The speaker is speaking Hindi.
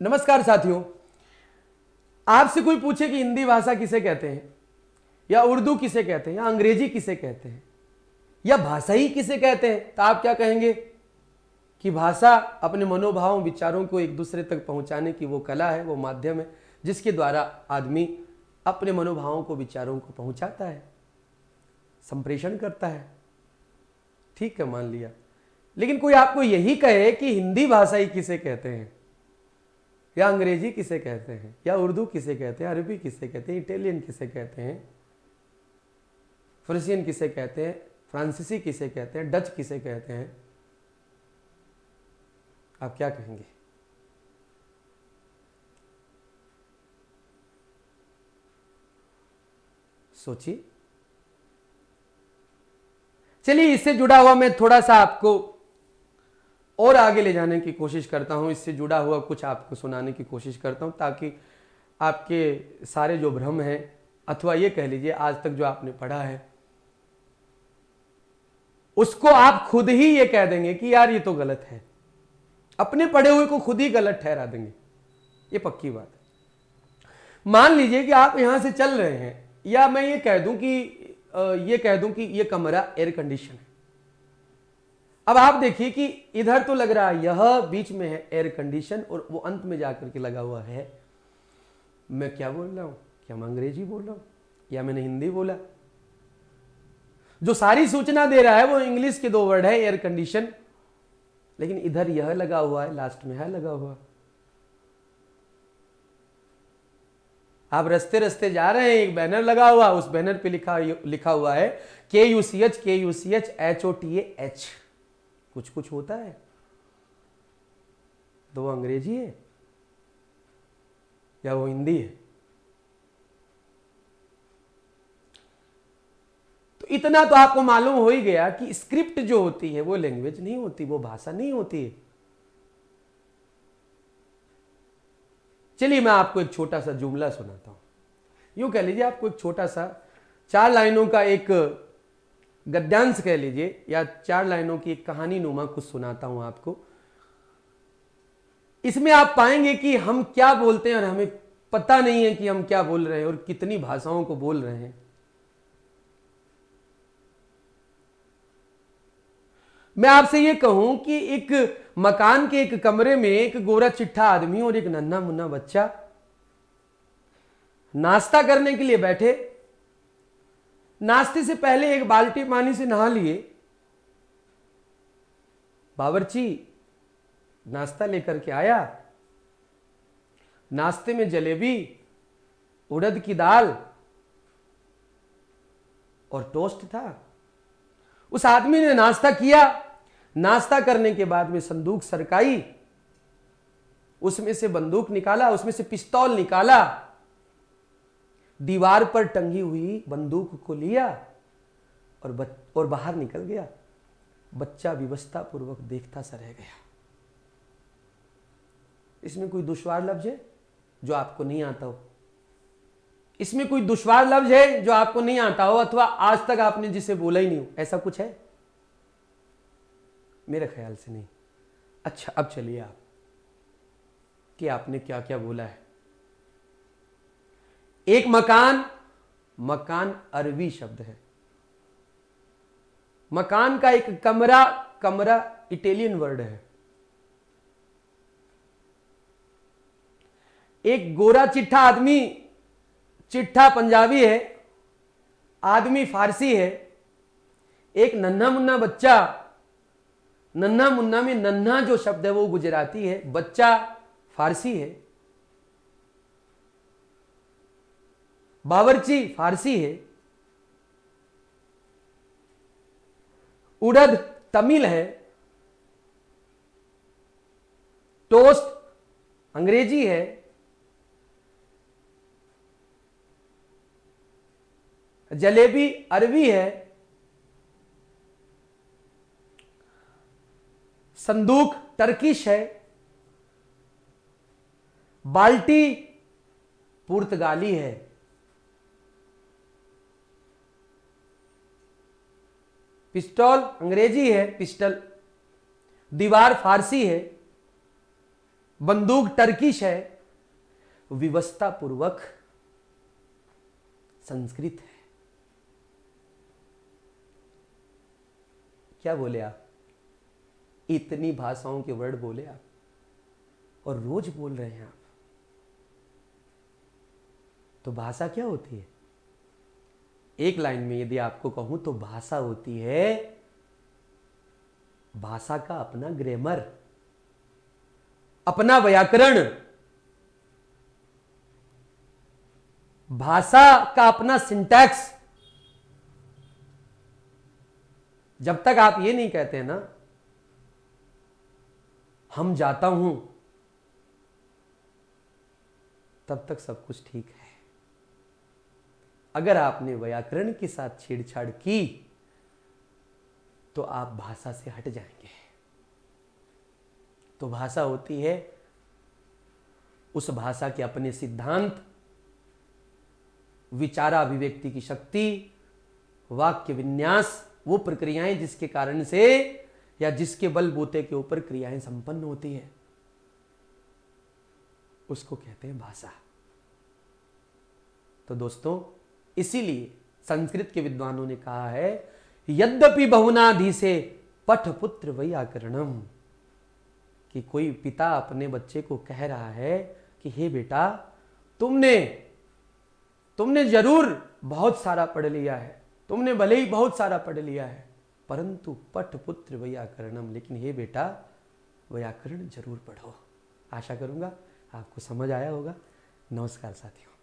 नमस्कार साथियों, आपसे कोई पूछे कि हिंदी भाषा किसे कहते हैं या उर्दू किसे कहते हैं या अंग्रेजी किसे कहते हैं या भाषा ही किसे कहते हैं, तो आप क्या कहेंगे कि भाषा अपने मनोभावों विचारों को एक दूसरे तक पहुंचाने की वो कला है, वो माध्यम है जिसके द्वारा आदमी अपने मनोभावों को विचारों को पहुंचाता है, संप्रेषण करता है। ठीक है, मान लिया। लेकिन कोई आपको यही कहे कि हिंदी भाषा ही किसे कहते हैं या अंग्रेजी किसे कहते हैं या उर्दू किसे कहते हैं, अरबी किसे कहते हैं, इटालियन किसे कहते हैं, फ्रेंसियन किसे कहते हैं, फ्रांसीसी किसे कहते हैं, डच किसे कहते हैं, आप क्या कहेंगे? सोचिए। चलिए, इससे जुड़ा हुआ मैं थोड़ा सा आपको और आगे ले जाने की कोशिश करता हूं, इससे जुड़ा हुआ कुछ आपको सुनाने की कोशिश करता हूं ताकि आपके सारे जो भ्रम हैं अथवा ये कह लीजिए आज तक जो आपने पढ़ा है उसको आप खुद ही ये कह देंगे कि यार ये तो गलत है, अपने पढ़े हुए को खुद ही गलत ठहरा देंगे। ये पक्की बात है। मान लीजिए कि आप यहां से चल रहे हैं या मैं ये कह दूं कि ये कमरा एयर कंडीशन है। अब आप देखिए कि इधर तो लग रहा है यह बीच में है एयर कंडीशन और वो अंत में जाकर के लगा हुआ है। मैं क्या बोल रहा हूं? क्या मैं अंग्रेजी बोल रहा हूं या मैंने हिंदी बोला? जो सारी सूचना दे रहा है वो इंग्लिश के दो वर्ड है, एयर कंडीशन, लेकिन इधर यह लगा हुआ है, लास्ट में है लगा हुआ। आप रस्ते रस्ते जा रहे हैं, एक बैनर लगा हुआ, उस बैनर पे लिखा हुआ है KUCH कुछ कुछ होता है। तो वो अंग्रेजी है या वो हिंदी है? तो इतना तो आपको मालूम हो ही गया कि स्क्रिप्ट जो होती है वो लैंग्वेज नहीं होती, वो भाषा नहीं होती है। चलिए मैं आपको एक छोटा सा जुमला सुनाता हूं। यूं कह लीजिए, आपको एक छोटा सा 4 लाइनों का एक गद्यांश कह लीजिए या 4 लाइनों की एक कहानी नुमा कुछ सुनाता हूं आपको। इसमें आप पाएंगे कि हम क्या बोलते हैं और हमें पता नहीं है कि हम क्या बोल रहे हैं और कितनी भाषाओं को बोल रहे हैं। मैं आपसे यह कहूं कि एक मकान के एक कमरे में एक गोरा चिट्ठा आदमी और एक नन्हा मुन्ना बच्चा नाश्ता करने के लिए बैठे। नाश्ते से पहले एक बाल्टी पानी से नहा लिए। बावर्ची नाश्ता लेकर के आया। नाश्ते में जलेबी, उड़द की दाल और टोस्ट था। उस आदमी ने नाश्ता किया। नाश्ता करने के बाद में संदूक सरकाई, उसमें से बंदूक निकाला, उसमें से पिस्तौल निकाला, दीवार पर टंगी हुई बंदूक को लिया और बाहर निकल गया। बच्चा विवशता पूर्वक देखता सा रह गया। इसमें कोई दुश्वार लफ्ज है जो आपको नहीं आता हो? इसमें कोई दुश्वार लफ्ज है जो आपको नहीं आता हो अथवा आज तक आपने जिसे बोला ही नहीं हो? ऐसा कुछ है? मेरे ख्याल से नहीं। अच्छा, अब चलिए आप कि आपने क्या क्या बोला है। एक मकान अरबी शब्द है। मकान का एक कमरा इटालियन वर्ड है। एक गोरा चिट्ठा आदमी, चिट्ठा पंजाबी है, आदमी फारसी है। एक नन्हा मुन्ना बच्चा, नन्हा मुन्ना में नन्हा जो शब्द है वो गुजराती है, बच्चा फारसी है। बावर्ची फारसी है। उड़द तमिल है। टोस्ट अंग्रेजी है। जलेबी अरबी है। संदूक टर्किश है। बाल्टी पुर्तगाली है। पिस्टल अंग्रेजी है, पिस्टल। दीवार फारसी है। बंदूक टर्किश है, विवस्था पूर्वक संस्कृत है। क्या बोले आप? इतनी भाषाओं के वर्ड बोले आप, और रोज बोल रहे हैं आप। तो भाषा क्या होती है? एक लाइन में यदि आपको कहूं तो भाषा होती है भाषा का अपना ग्रामर, अपना व्याकरण, भाषा का अपना सिंटैक्स। जब तक आप ये नहीं कहते ना हम जाता हूं, तब तक सब कुछ ठीक है। अगर आपने व्याकरण के साथ छेड़छाड़ की तो आप भाषा से हट जाएंगे। तो भाषा होती है उस भाषा के अपने सिद्धांत, विचाराभिव्यक्ति की शक्ति, वाक्य विन्यास, वो प्रक्रियाएं जिसके कारण से या जिसके बलबूते के ऊपर क्रियाएं संपन्न होती है, उसको कहते हैं भाषा। तो दोस्तों, इसीलिए संस्कृत के विद्वानों ने कहा है यद्यपि बहुनाधि से पठ पुत्र वैयाकरणम, कि कोई पिता अपने बच्चे को कह रहा है कि हे बेटा, तुमने जरूर बहुत सारा पढ़ लिया है, तुमने भले ही बहुत सारा पढ़ लिया है, परंतु पठ पुत्र वैयाकरणम, लेकिन हे बेटा व्याकरण जरूर पढ़ो। आशा करूंगा आपको समझ आया होगा। नमस्कार साथियों।